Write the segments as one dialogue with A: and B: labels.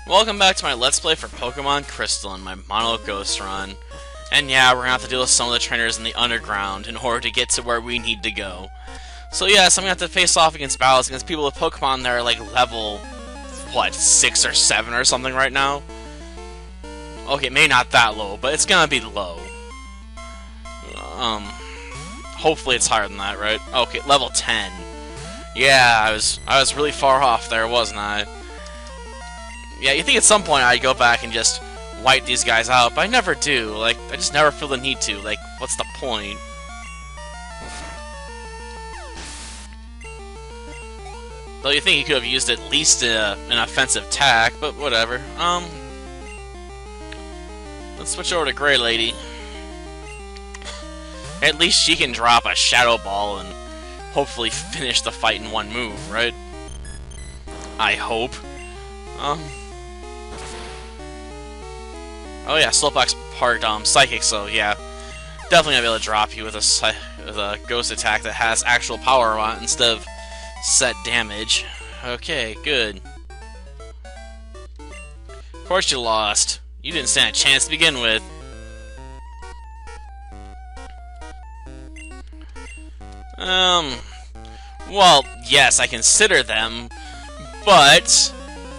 A: Welcome back to my Let's Play for Pokemon Crystal and my Mono Ghost run. And yeah, we're gonna have to deal with some of the trainers in the underground in order to get to where we need to go. So yes, I'm gonna have to face off against battles against people with Pokemon that are like level, what, 6 or 7 or something right now? Okay, maybe not that low, but it's gonna be low. Hopefully it's higher than that, right? Okay, level 10. Yeah, I was really far off there, wasn't I? Yeah, you think at some point I'd go back and just wipe these guys out, but I never do. Like, I just never feel the need to. Like, what's the point? Though you think you could have used at least an offensive attack, but whatever. Let's switch over to Grey Lady. At least she can drop a Shadow Ball and hopefully finish the fight in one move, right? I hope. Oh yeah, Slowpoke's part psychic, so yeah, definitely gonna be able to drop you with a ghost attack that has actual power on it instead of set damage. Okay, good. Of course you lost. You didn't stand a chance to begin with. Well, yes, I consider them, but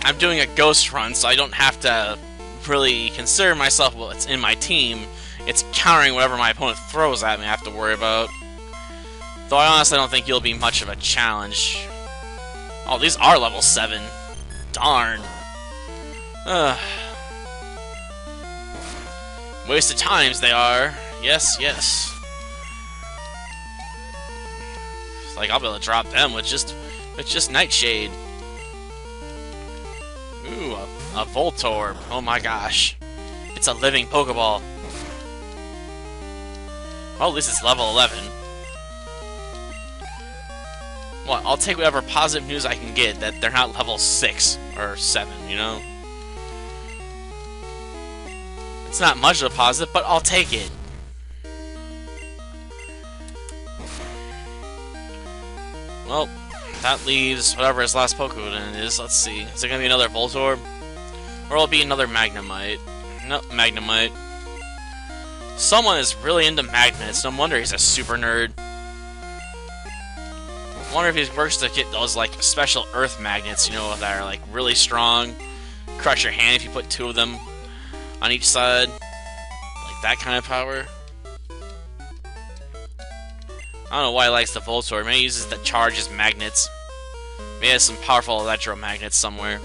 A: I'm doing a ghost run, so I don't have to really consider myself, well, it's in my team. It's countering whatever my opponent throws at me I have to worry about. Though I honestly don't think you'll be much of a challenge. Oh, these are level 7. Darn. Ugh. Waste of times they are. Yes, yes. Like, I'll be able to drop them with just Nightshade. Ooh, a Voltorb. Oh my gosh. It's a living Pokeball. Well, at least it's level 11. Well, I'll take whatever positive news I can get that they're not level 6 or 7, you know? It's not much of a positive, but I'll take it. Well, that leaves whatever his last Pokemon is. Let's see. Is it going to be another Voltorb? Or will it be another Magnemite? Nope, Magnemite. Someone is really into magnets. No wonder he's a super nerd. I wonder if he works to get those, like, special earth magnets, you know, that are, like, really strong. Crush your hand if you put 2 of them on each side. Like, that kind of power. I don't know why he likes the Voltorb. Maybe he uses the charge as magnets. Maybe he has some powerful electromagnets somewhere.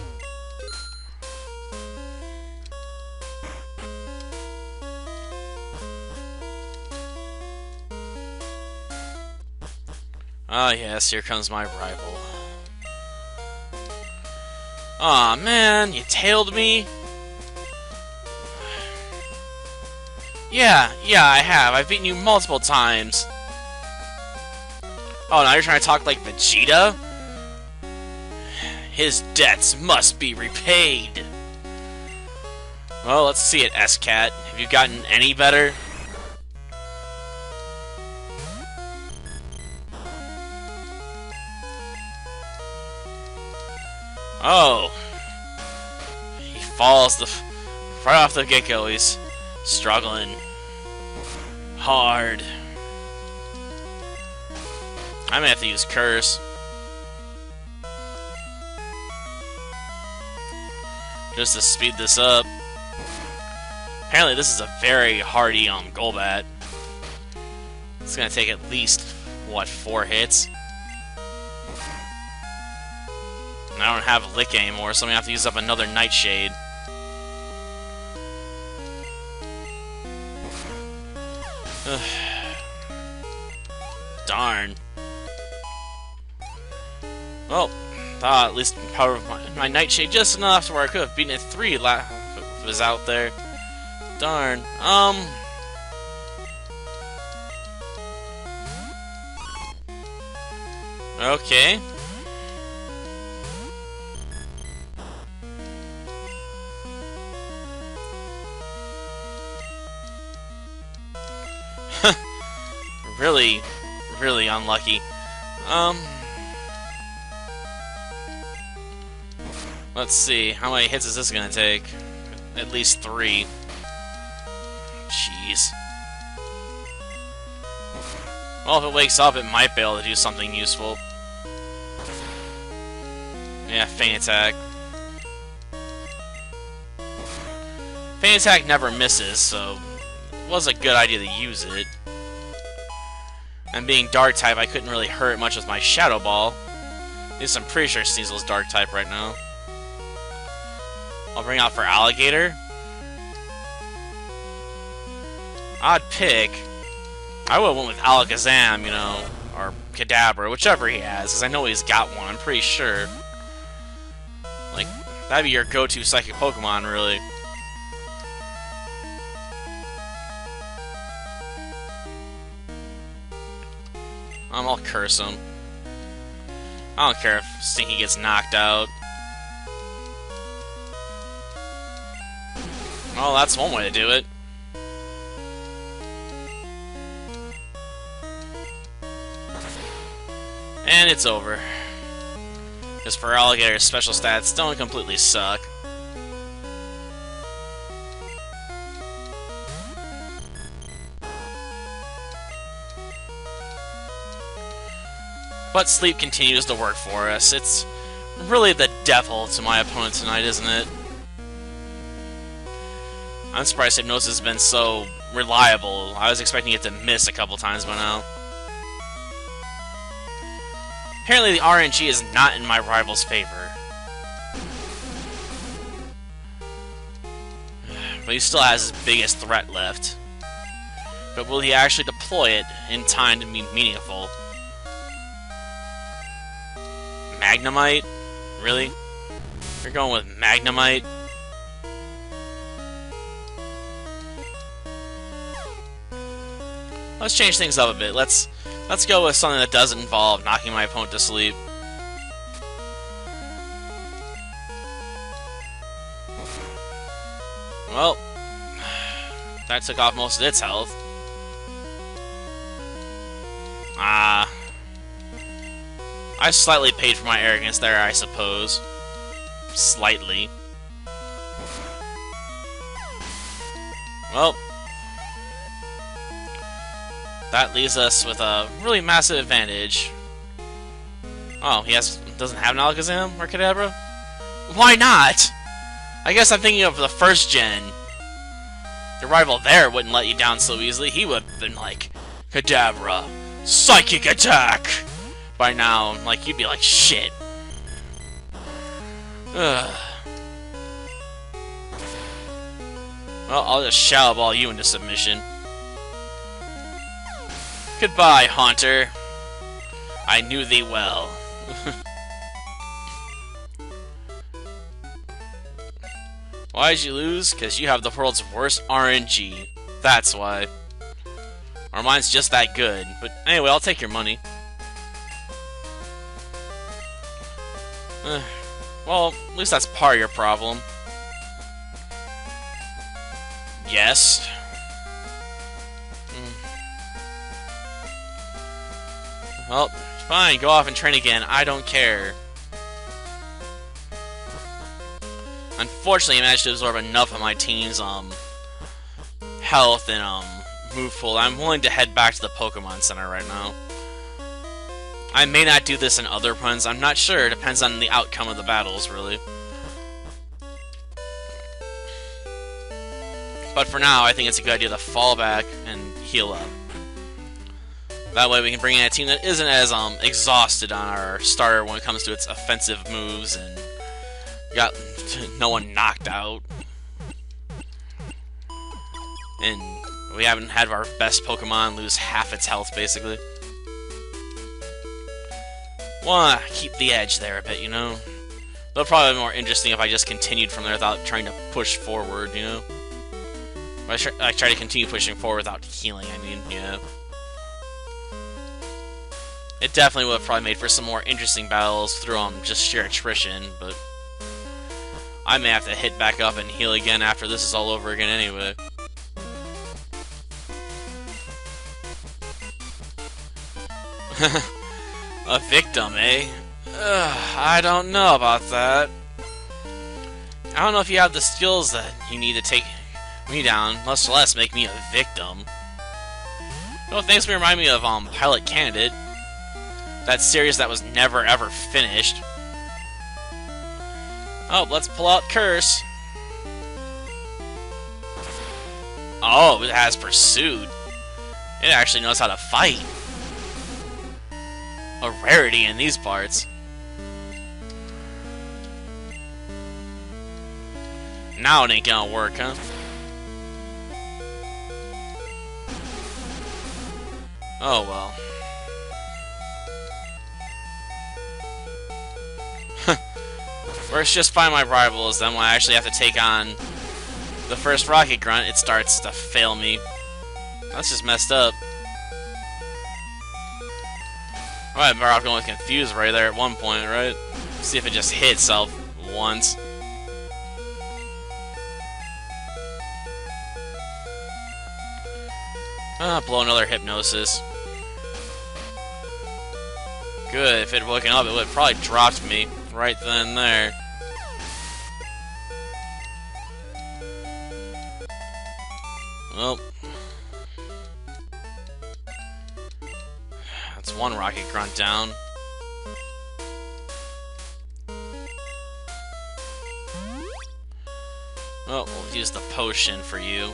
A: Ah, yes, here comes my rival. Aw, man, you tailed me? Yeah, I have. I've beaten you multiple times. Oh, now you're trying to talk like Vegeta? His debts must be repaid. Well, let's see it, S-Cat. Have you gotten any better? Oh. He falls right off the get-go. He's struggling hard. I may have to use Curse. Just to speed this up. Apparently this is a very hardy Golbat. It's gonna take at least, what, 4 hits? And I don't have Lick anymore, so I'm gonna have to use up another Nightshade. Darn. Well, at least power of my Nightshade just enough to where I could have beaten it 3 if it was out there. Darn. Okay. Really unlucky. Let's see, how many hits is this gonna take? At least 3. Jeez. Well, if it wakes up, it might be able to do something useful. Yeah, Feint Attack. Feint Attack never misses, so it was a good idea to use it. And being Dark type, I couldn't really hurt much with my Shadow Ball. At least I'm pretty sure Sneasel's Dark type right now. I'll bring out for Alligator. Odd pick. I would have went with Alakazam, you know, or Kadabra, whichever he has, because I know he's got one, I'm pretty sure. Like, that'd be your go-to psychic Pokemon, really. I'll curse him. I don't care if Stinky gets knocked out. Well, that's one way to do it. And it's over. Because for Alligator's special stats don't completely suck. But sleep continues to work for us. It's really the devil to my opponent tonight, isn't it? I'm surprised Hypnosis has been so reliable. I was expecting it to miss a couple times by now. Apparently the RNG is not in my rival's favor. But he still has his biggest threat left. But will he actually deploy it in time to be meaningful? Magnemite? Really? You're going with Magnemite? Let's change things up a bit. Let's go with something that doesn't involve knocking my opponent to sleep. Well, that took off most of its health. I slightly paid for my arrogance there, I suppose. Slightly. Well, that leaves us with a really massive advantage. Oh, he doesn't have an Alakazam or Kadabra? Why not? I guess I'm thinking of the first gen. Your rival there wouldn't let you down so easily. He would have been like, Kadabra, Psychic Attack! By now, like, you'd be like, shit. Ugh. Well, I'll just Shadow Ball you into submission. Goodbye, Haunter. I knew thee well. Why did you lose? Because you have the world's worst RNG. That's why. Or mine's just that good. But anyway, I'll take your money. Well, at least that's part of your problem. Yes. Well, fine, go off and train again. I don't care. Unfortunately, I managed to absorb enough of my team's health and move pool. I'm willing to head back to the Pokemon Center right now. I may not do this in other runs, I'm not sure. It depends on the outcome of the battles, really. But for now, I think it's a good idea to fall back and heal up. That way we can bring in a team that isn't as exhausted on our starter when it comes to its offensive moves and got no one knocked out. And we haven't had our best Pokemon lose half its health, basically. Wanna keep the edge there a bit, you know? Though probably more interesting if I just continued from there without trying to push forward, you know? I try to continue pushing forward without healing, I mean, yeah. It definitely would have probably made for some more interesting battles through just sheer attrition, but I may have to hit back up and heal again after this is all over again anyway. A victim, eh? I don't know about that. I don't know if you have the skills that you need to take me down, much less make me a victim. You know, things remind me of Pilot Candidate, that series that was never ever finished. Oh, let's pull out Curse. Oh, it has Pursuit. It actually knows how to fight. A rarity in these parts. Now it ain't gonna work, huh? Oh well. First, just find my rivals, then when I actually have to take on the first Rocket Grunt, it starts to fail me. That's just messed up. Alright, better off going with Confused right there at one point, right? See if it just hits itself once. Blow another Hypnosis. Good, if it had woken up, it would have probably dropped me right then and there. Well, that's one Rocket Grunt down. Oh, we'll use the potion for you.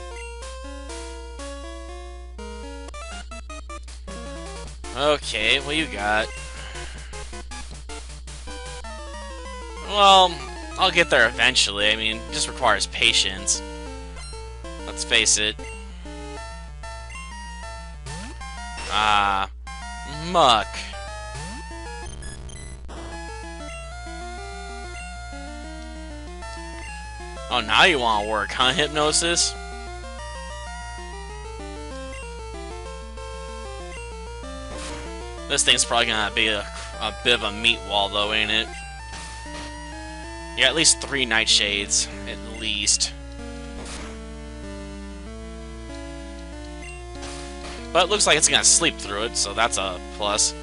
A: Okay, what you got? Well, I'll get there eventually. I mean, it just requires patience. Let's face it. Muck. Oh, now you want to work, huh, Hypnosis? This thing's probably gonna be a bit of a meat wall, though, ain't it? Yeah, at least 3 Nightshades, at least. But it looks like it's gonna sleep through it, so that's a plus.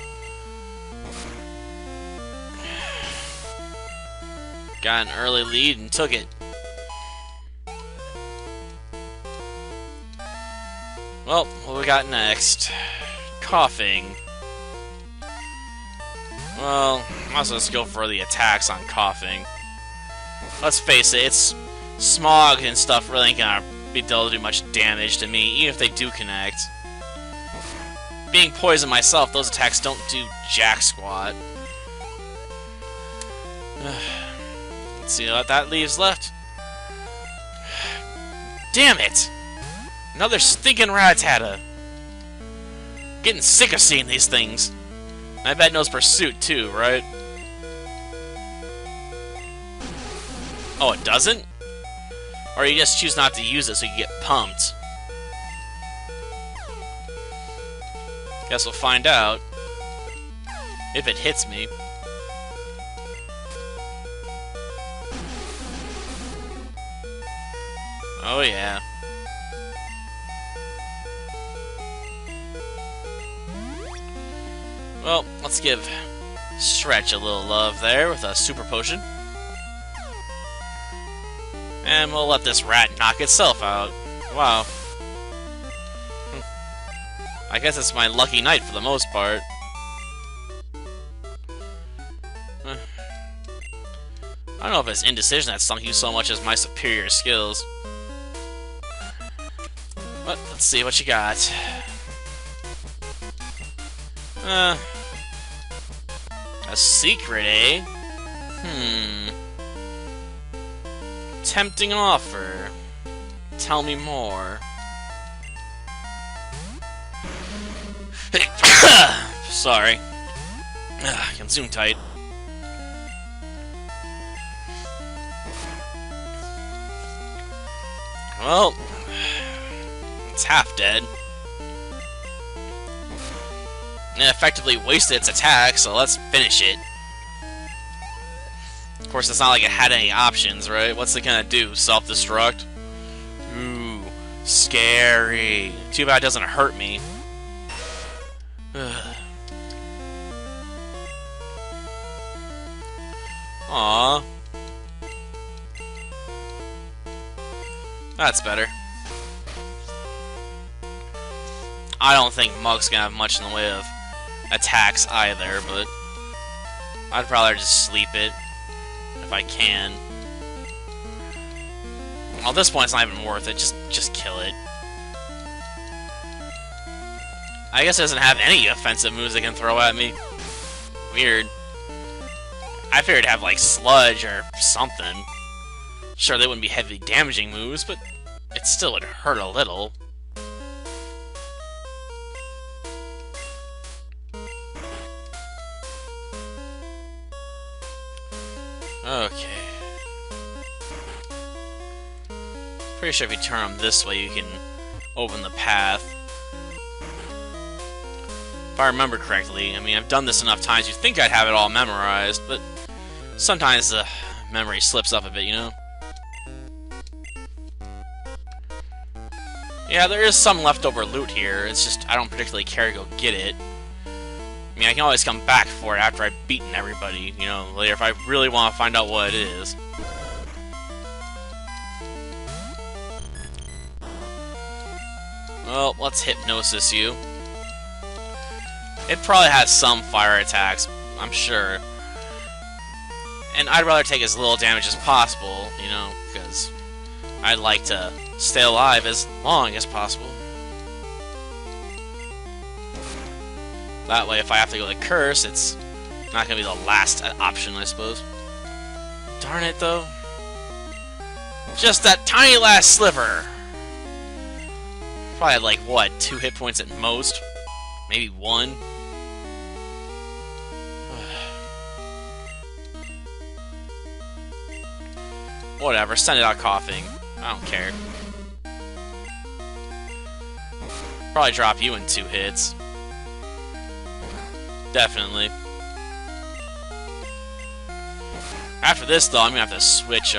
A: Got an early lead and took it. Well, what we got next? Coughing. Well, might as well just go for the attacks on Coughing. Let's face it, it's smog and stuff really ain't gonna be able to do much damage to me, even if they do connect. Being poisoned myself, those attacks don't do jack squat. Let's see what that leaves left. Damn it! Another stinking Rattata. Getting sick of seeing these things. I bet it knows Pursuit too, right? Oh, it doesn't? Or you just choose not to use it so you get pumped. Guess we'll find out. If it hits me. Oh yeah. Well, let's give Stretch a little love there with a super potion. And we'll let this rat knock itself out. Wow. I guess it's my lucky night for the most part. I don't know if it's indecision that sunk you so much as my superior skills. But let's see what you got. A secret, eh? Tempting offer. Tell me more. Sorry. Consume tight. Well, it's half dead. It effectively wasted its attack, so let's finish it. Of course, it's not like it had any options, right? What's it gonna do? Self-destruct? Ooh, scary. Too bad it doesn't hurt me. Aww. That's better. I don't think Mug's gonna have much in the way of attacks either, but I'd rather just sleep it if I can. Well, at this point, it's not even worth it. Just kill it. I guess it doesn't have any offensive moves it can throw at me. Weird. I figured it'd have, like, Sludge or something. Sure, they wouldn't be heavily damaging moves, but it still would hurt a little. Okay. Pretty sure if you turn them this way, you can open the path. If I remember correctly, I mean, I've done this enough times, you'd think I'd have it all memorized, but sometimes the memory slips up a bit, you know? Yeah, there is some leftover loot here, it's just I don't particularly care to go get it. I mean, I can always come back for it after I've beaten everybody, you know, later if I really want to find out what it is. Well, let's hypnosis you. It probably has some fire attacks, I'm sure. And I'd rather take as little damage as possible, you know, because I'd like to stay alive as long as possible. That way, if I have to go to Curse, it's not going to be the last option, I suppose. Darn it, though. Just that tiny last sliver. Probably had, like, what, 2 hit points at most? Maybe 1? Whatever, send it out coughing. I don't care. Probably drop you in 2 hits. Definitely. After this, though, I'm gonna have to switch,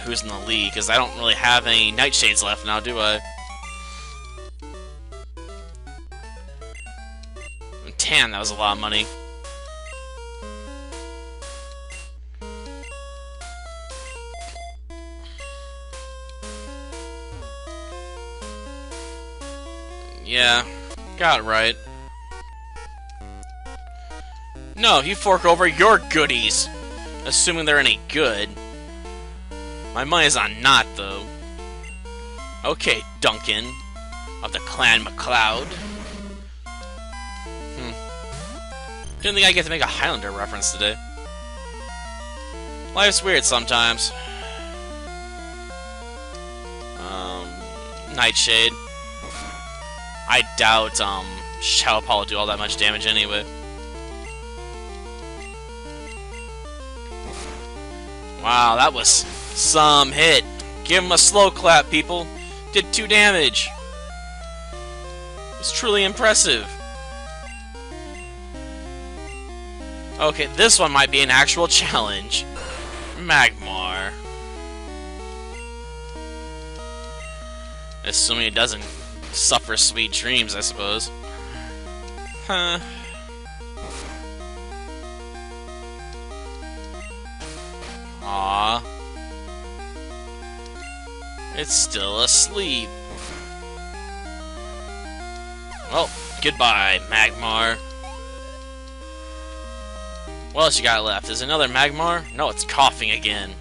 A: who's in the lead, because I don't really have any Nightshades left now, do I? Damn, that was a lot of money. Yeah, got it right. No, you fork over your goodies, assuming they're any good. My money's on not, though. Okay, Duncan, of the Clan MacLeod. Didn't think I'd get to make a Highlander reference today. Life's weird sometimes. Nightshade. I doubt, Shadow Paw will do all that much damage anyway. Wow, that was some hit. Give him a slow clap, people. Did 2 damage. It's truly impressive. Okay, this one might be an actual challenge. Magmar. Assuming it doesn't suffer sweet dreams, I suppose. Huh. Aww. It's still asleep. Well, goodbye, Magmar. What else you got left? Is another Magmar? No, it's coughing again.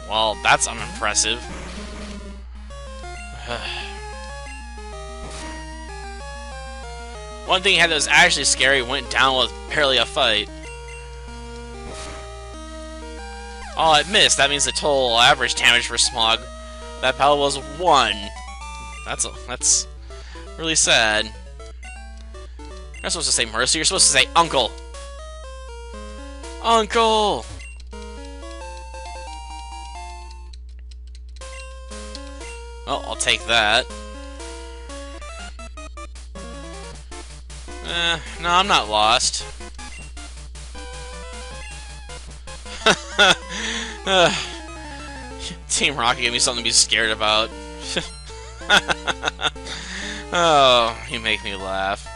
A: Well, that's unimpressive. One thing he had that was actually scary went down with barely a fight. Oh, it missed. That means the total average damage for Smog that battle was 1. That's really sad. You're not supposed to say Mercy, you're supposed to say Uncle. Uncle! Well, I'll take that. No, I'm not lost. Team Rocket gave me something to be scared about. Oh, you make me laugh.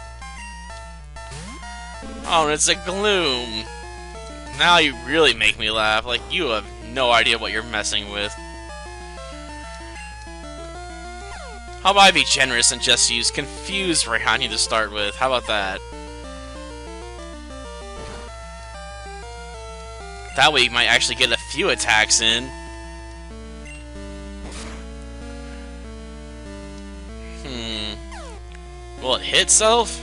A: Oh, and it's a Gloom. Now you really make me laugh. Like, you have no idea what you're messing with. How about I be generous and just use Confuse Rayani to start with? How about that? That way you might actually get a few attacks in. Will it hit Self?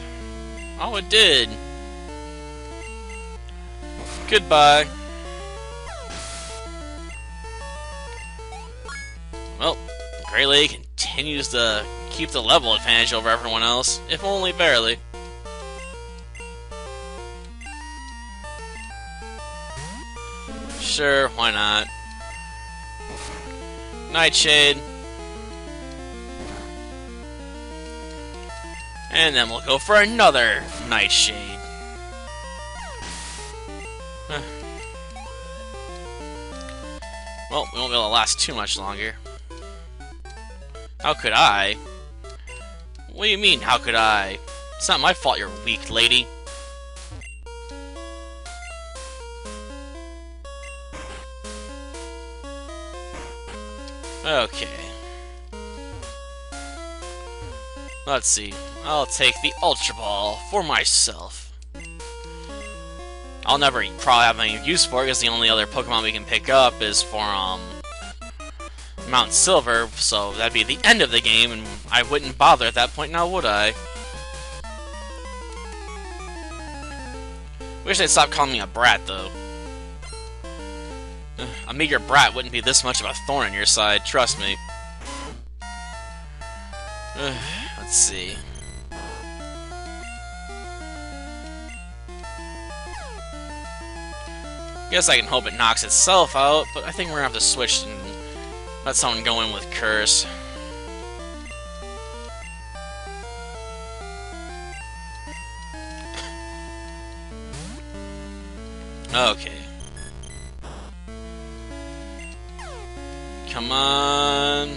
A: Oh, it did. Goodbye. Well, Grey Lady continues to keep the level advantage over everyone else, if only barely. Sure, why not? Nightshade. And then we'll go for another Nightshade. Well, we won't be able to last too much longer. How could I? What do you mean, how could I? It's not my fault you're weak, lady. Okay. Let's see. I'll take the Ultra Ball for myself. I'll never probably have any use for it because the only other Pokemon we can pick up is for Mount Silver, so that'd be the end of the game, and I wouldn't bother at that point now, would I? Wish they'd stop calling me a brat, though. A meager brat wouldn't be this much of a thorn in your side, trust me. Let's see. Guess I can hope it knocks itself out, but I think we're gonna have to switch and let someone go in with Curse. Okay. Come on.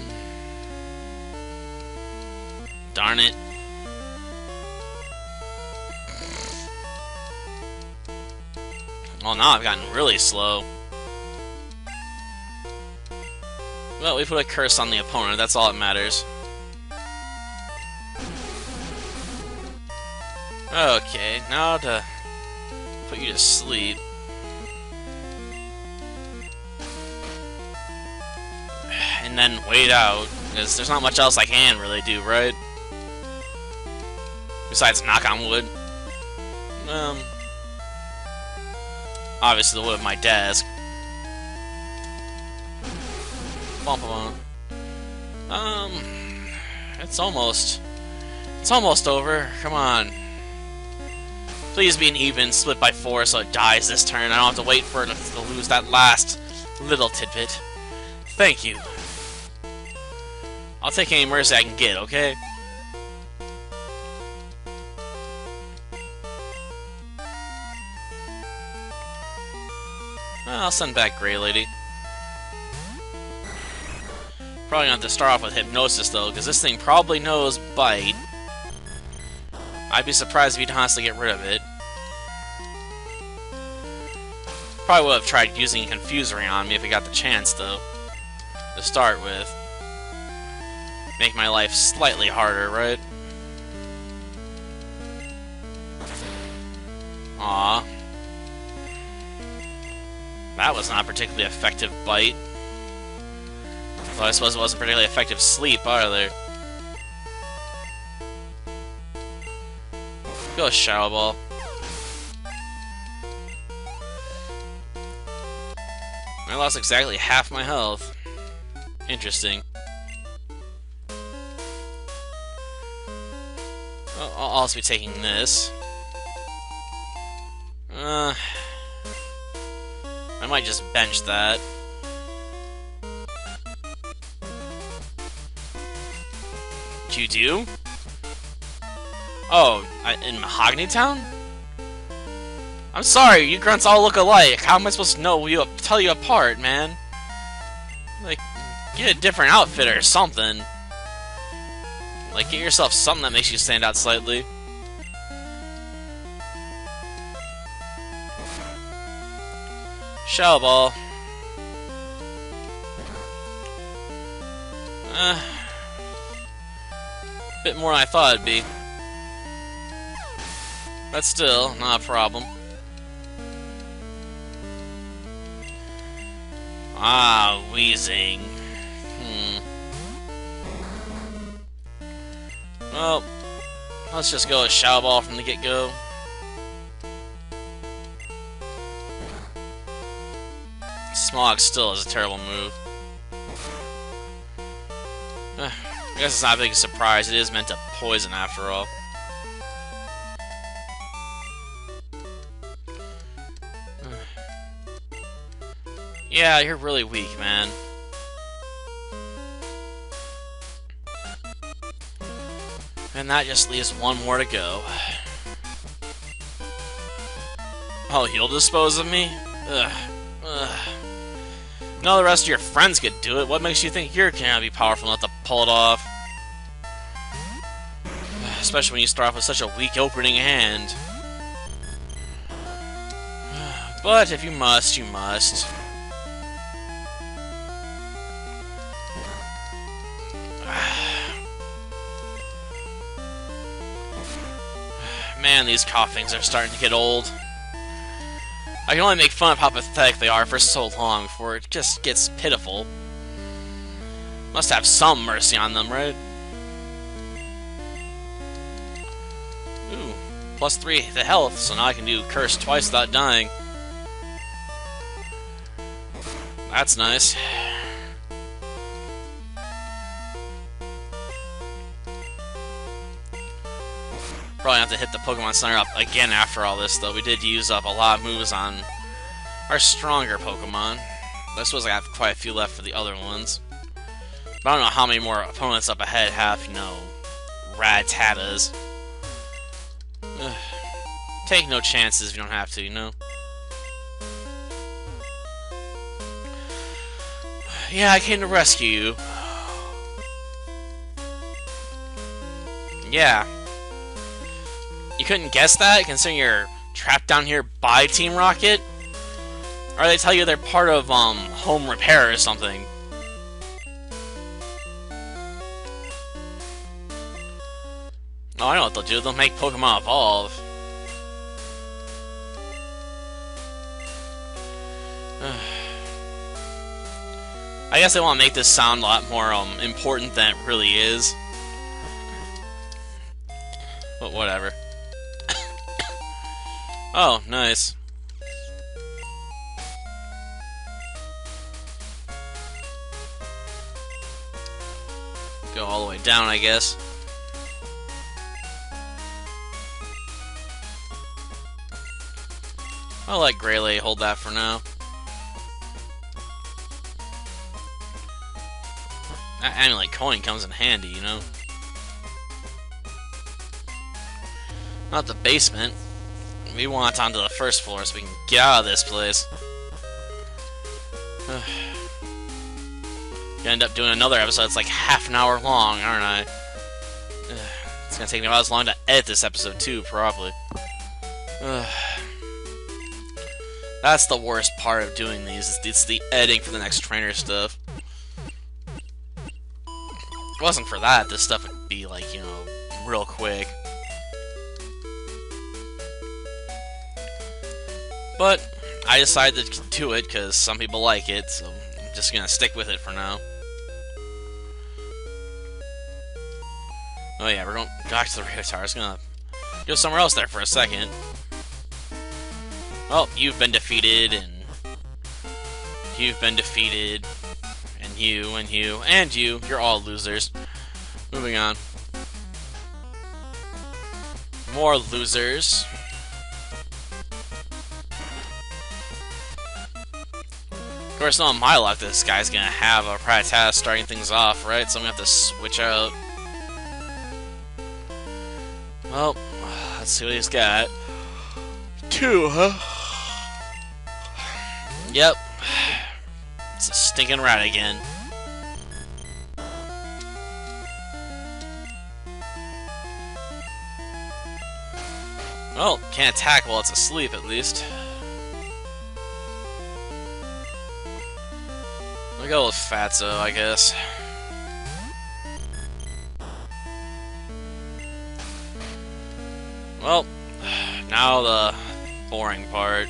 A: Darn it. Well, now I've gotten really slow. Well, we put a curse on the opponent, that's all that matters. Okay, now to put you to sleep. And then wait out, because there's not much else I can really do, right? Besides knock on wood. Obviously the wood of my desk. Bum, bum, bum. It's almost over. Come on. Please be an even, split by 4 so it dies this turn. I don't have to wait for it to lose that last little tidbit. Thank you. I'll take any mercy I can get, okay? I'll send back Grey Lady. Probably gonna have to start off with Hypnosis, though, because this thing probably knows Bite. I'd be surprised if he'd honestly get rid of it. Probably would have tried using Confusory on me if he got the chance, though. To start with. Make my life slightly harder, right? Aww. That was not a particularly effective Bite. Though I suppose it wasn't particularly effective Sleep either. Go Shadow Ball. I lost exactly half my health. Interesting. Well, I'll also be taking this. I might just bench that. What'd you do? Oh, in Mahogany Town? I'm sorry, you grunts all look alike. How am I supposed to know tell you apart, man? Like, get a different outfit or something. Like, get yourself something that makes you stand out slightly. Shadow Ball. Bit more than I thought it'd be. But still, not a problem. Ah, wheezing. Well, let's just go with Shadow Ball from the get-go. Smog still is a terrible move. I guess it's not a big surprise. It is meant to poison after all. Yeah, you're really weak, man. And that just leaves one more to go. Oh, he'll dispose of me? Ugh. Ugh. No, the rest of your friends could do it. What makes you think you're gonna be powerful enough to pull it off? Especially when you start off with such a weak opening hand. But if you must, you must. Man, these coffins are starting to get old. I can only make fun of how pathetic they are for so long before it just gets pitiful. Must have some mercy on them, right? Ooh, +3 to health, so now I can do Curse twice without dying. That's nice. Probably have to hit the Pokemon Center up again after all this, though. We did use up a lot of moves on our stronger Pokemon. I suppose I have quite a few left for the other ones. But I don't know how many more opponents up ahead have, you know, Ratatas. Take no chances if you don't have to, you know? Yeah, I came to rescue you. Yeah. You couldn't guess that, considering you're trapped down here by Team Rocket? Or they tell you they're part of, home repair or something. Oh, I know what they'll do. They'll make Pokemon evolve. I guess they want to make this sound a lot more, important than it really is. But whatever. Oh, nice. Go all the way down, I guess. I'll let Greyley hold that for now. That amulet coin comes in handy, you know? Not the basement. We want onto the first floor so we can get out of this place. Gonna end up doing another episode that's like half an hour long, aren't I? It's gonna take me about as long to edit this episode too, probably. That's the worst part of doing these. It's the editing for the next trainer stuff. If it wasn't for that, this stuff would be like, you know, real quick. But I decided to do it because some people like it, so I'm just gonna stick with it for now. Oh yeah, we're going back to the radio tower. I was gonna go somewhere else there for a second. Well, you've been defeated, and you've been defeated, and you, and you, and you. You're all losers. Moving on. More losers. Of course, not on my luck, this guy's gonna have a Rattata starting things off, right? So I'm gonna have to switch out. Well, let's see what he's got. 2, huh? Yep. It's a stinking rat again. Well, can't attack while it's asleep, at least. I'll go with Fatso, I guess. Well, now the boring part.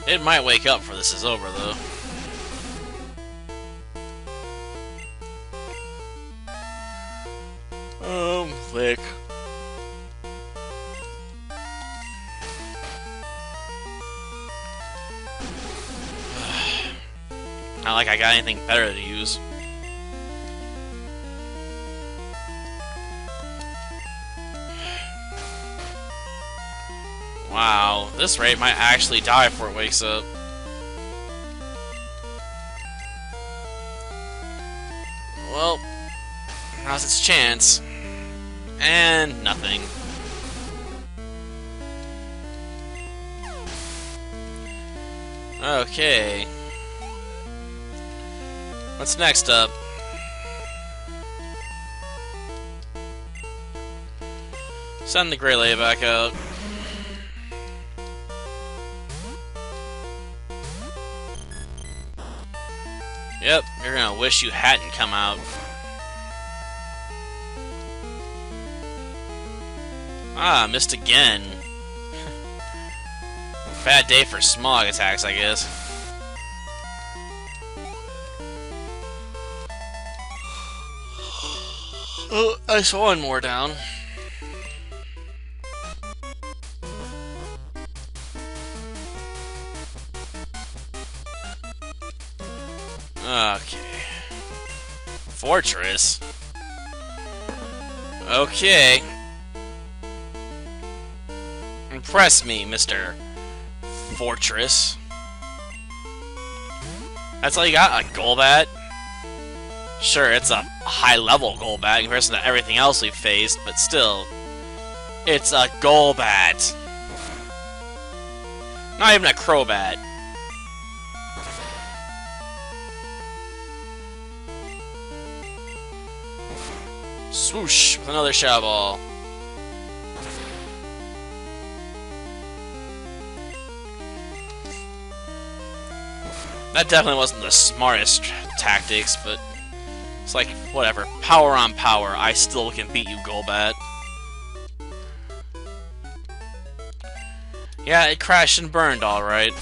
A: It might wake up before this is over, though. Click. Not like I got anything better to use. Wow, this raid might actually die before it wakes up. Well, now's its chance. And nothing. Okay. What's next up? Send the Greylay back out. Yep, you're gonna wish you hadn't come out. Ah, missed again. Bad day for smog attacks, I guess. Oh, I saw one more down. Okay. Fortress? Okay. Impress me, Mr. Fortress. That's all you got? A Golbat? Sure, it's a high-level Golbat in comparison to everything else we've faced, but still, it's a Golbat. Not even a Crobat. Swoosh with another Shadow Ball. That definitely wasn't the smartest tactics, but it's like, whatever. Power on power, I still can beat you, Golbat. Yeah, it crashed and burned, alright.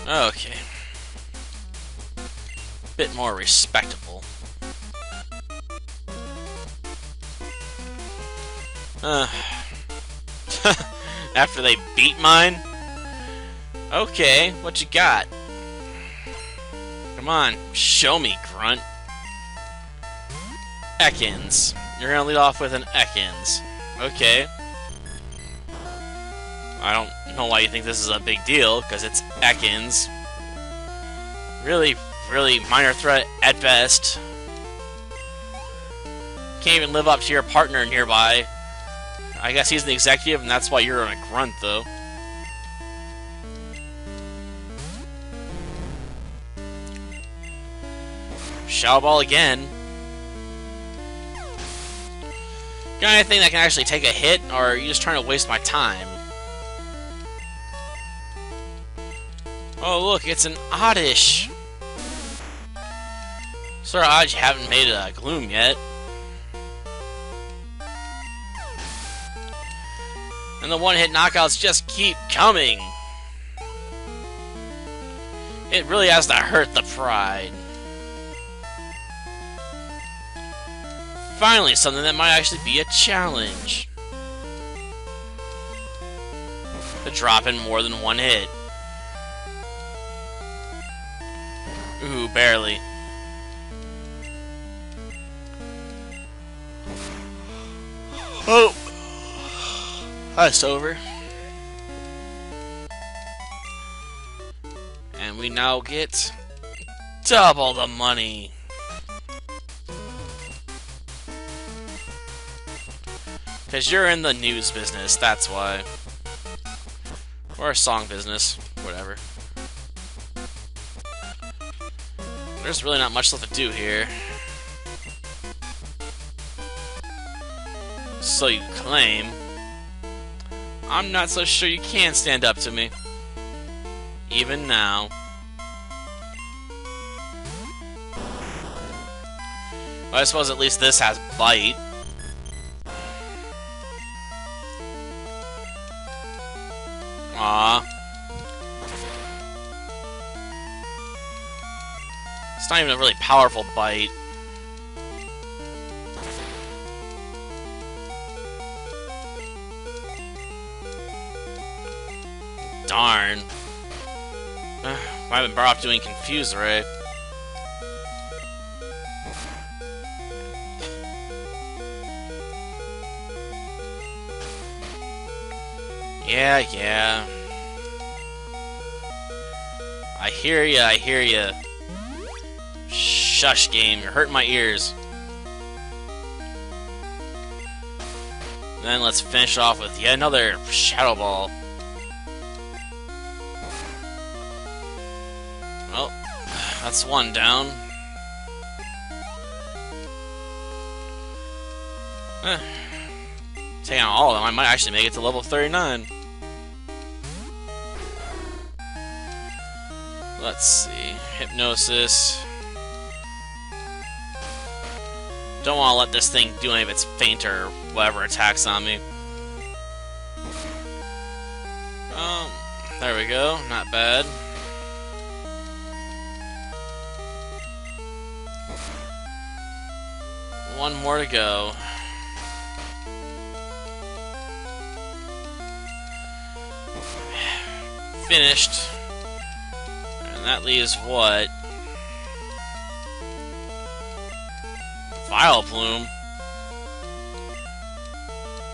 A: Okay. Bit more respectable. After they beat mine? Okay, what you got? Come on, show me, Grunt. Ekans. You're gonna lead off with an Ekans. Okay. I don't know why you think this is a big deal, because it's Ekans. Really, really minor threat at best. Can't even live up to your partner nearby. I guess he's the executive, and that's why you're a Grunt, though. Shadow Ball again. Got anything that can actually take a hit, or are you just trying to waste my time? Oh, look, it's an Oddish. Sorry, Odd, you haven't made a Gloom yet. And the one-hit knockouts just keep coming. It really has to hurt the pride. Finally, something that might actually be a challenge. To drop in more than one hit. Ooh, barely. Oh! That's over. And we now get double the money. Because you're in the news business, that's why. Or a song business, whatever. There's really not much left to do here. So you claim. I'm not so sure you can stand up to me. Even now. Well, I suppose at least this has bite. Aww. It's not even a really powerful bite. Darn. I've been better off doing Confuse Ray. Yeah. I hear ya. Shush, game, you're hurting my ears. Then let's finish off with yet another Shadow Ball. Well, that's one down. Taking out all of them, I might actually make it to level 39. Let's see. Hypnosis. Don't want to let this thing do any of its feint or whatever attacks on me. There we go. Not bad. One more to go. Finished. And that leaves what? Vile Plume.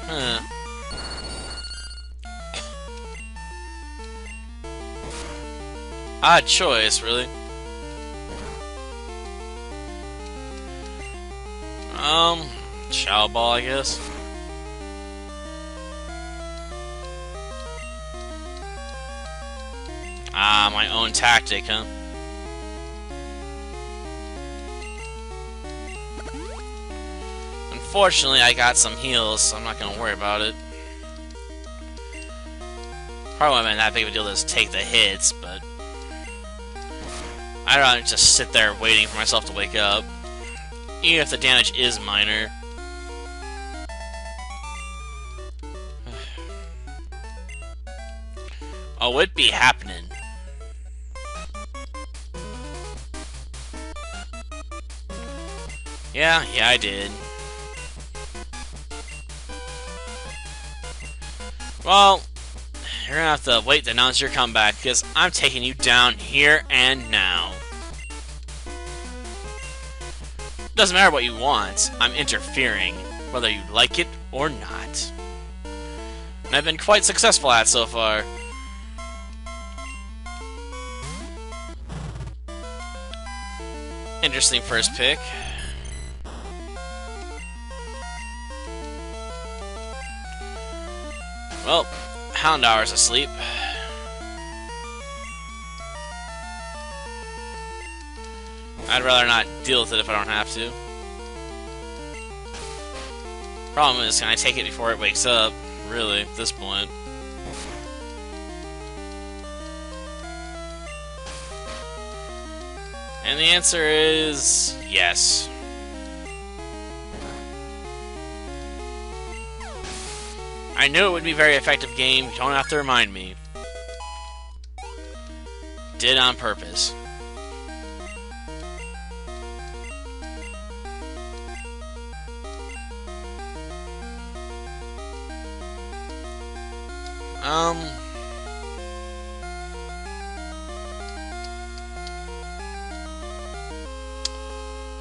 A: Huh. Odd choice, really. Shadow Ball, I guess. Ah, my own tactic, huh? Unfortunately, I got some heals, so I'm not gonna worry about it. Probably wouldn't have been that big of a deal to just take the hits, but I'd rather just sit there waiting for myself to wake up. Even if the damage is minor. Oh, it be happening. Yeah, I did. Well, you're gonna have to wait to announce your comeback, because I'm taking you down here and now. Doesn't matter what you want, I'm interfering, whether you like it or not. And I've been quite successful at it so far. Interesting first pick. Well, Houndour's asleep. I'd rather not deal with it if I don't have to. Problem is, can I take it before it wakes up? Really, at this point. And the answer is yes. I knew it would be a very effective game, you don't have to remind me. Did on purpose.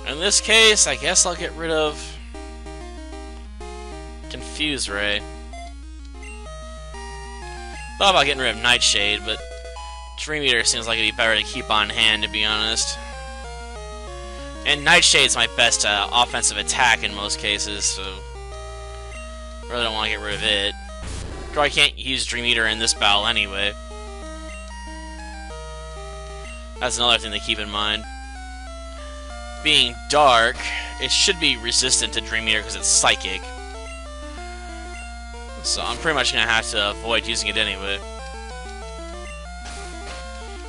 A: In this case, I guess I'll get rid of Confuse Ray. Thought about getting rid of Nightshade, but Dream Eater seems like it'd be better to keep on hand, to be honest. And Nightshade's my best offensive attack in most cases, so really don't want to get rid of it. Or I can't use Dream Eater in this battle anyway. That's another thing to keep in mind. Being dark, it should be resistant to Dream Eater because it's psychic. So I'm pretty much gonna have to avoid using it anyway.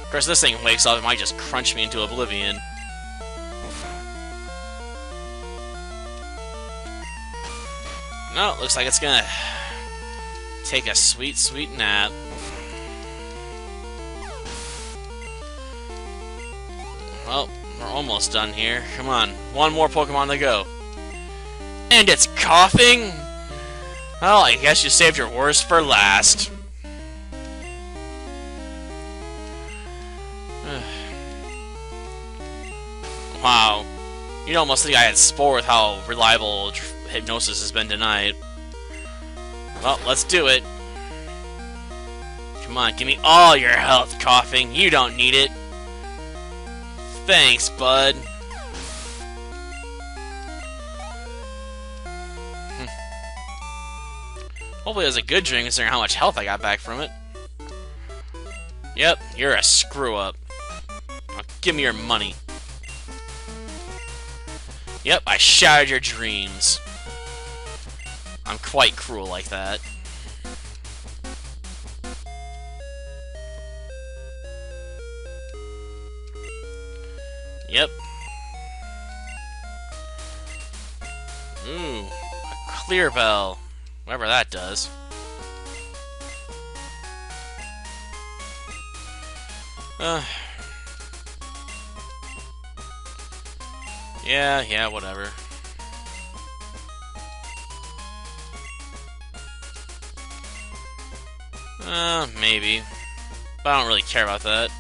A: Of course, this thing wakes up, it might just crunch me into oblivion. No, looks like it's gonna take a sweet, sweet nap. Well, we're almost done here. Come on, one more Pokemon to go. And it's coughing? Well, I guess you saved your worst for last. Wow. You'd almost think I had Spore with how reliable Hypnosis has been tonight. Well, let's do it. Come on, give me all your health, coughing. You don't need it. Thanks, bud. Hopefully it was a good drink considering how much health I got back from it. Yep, you're a screw-up. Now give me your money. Yep, I shattered your dreams. I'm quite cruel like that. Yep. Ooh, a clear bell. Whatever that does. Yeah, whatever. Maybe. But I don't really care about that.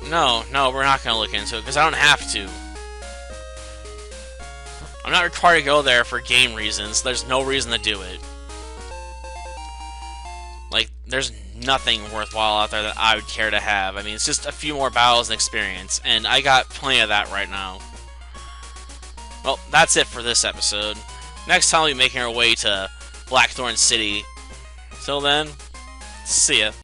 A: No, we're not gonna look into it, because I don't have to. I'm not required to go there for game reasons. There's no reason to do it. Like, there's nothing worthwhile out there that I would care to have. I mean, it's just a few more battles and experience, and I got plenty of that right now. Well, that's it for this episode. Next time we'll be making our way to Blackthorn City. Till then, see ya.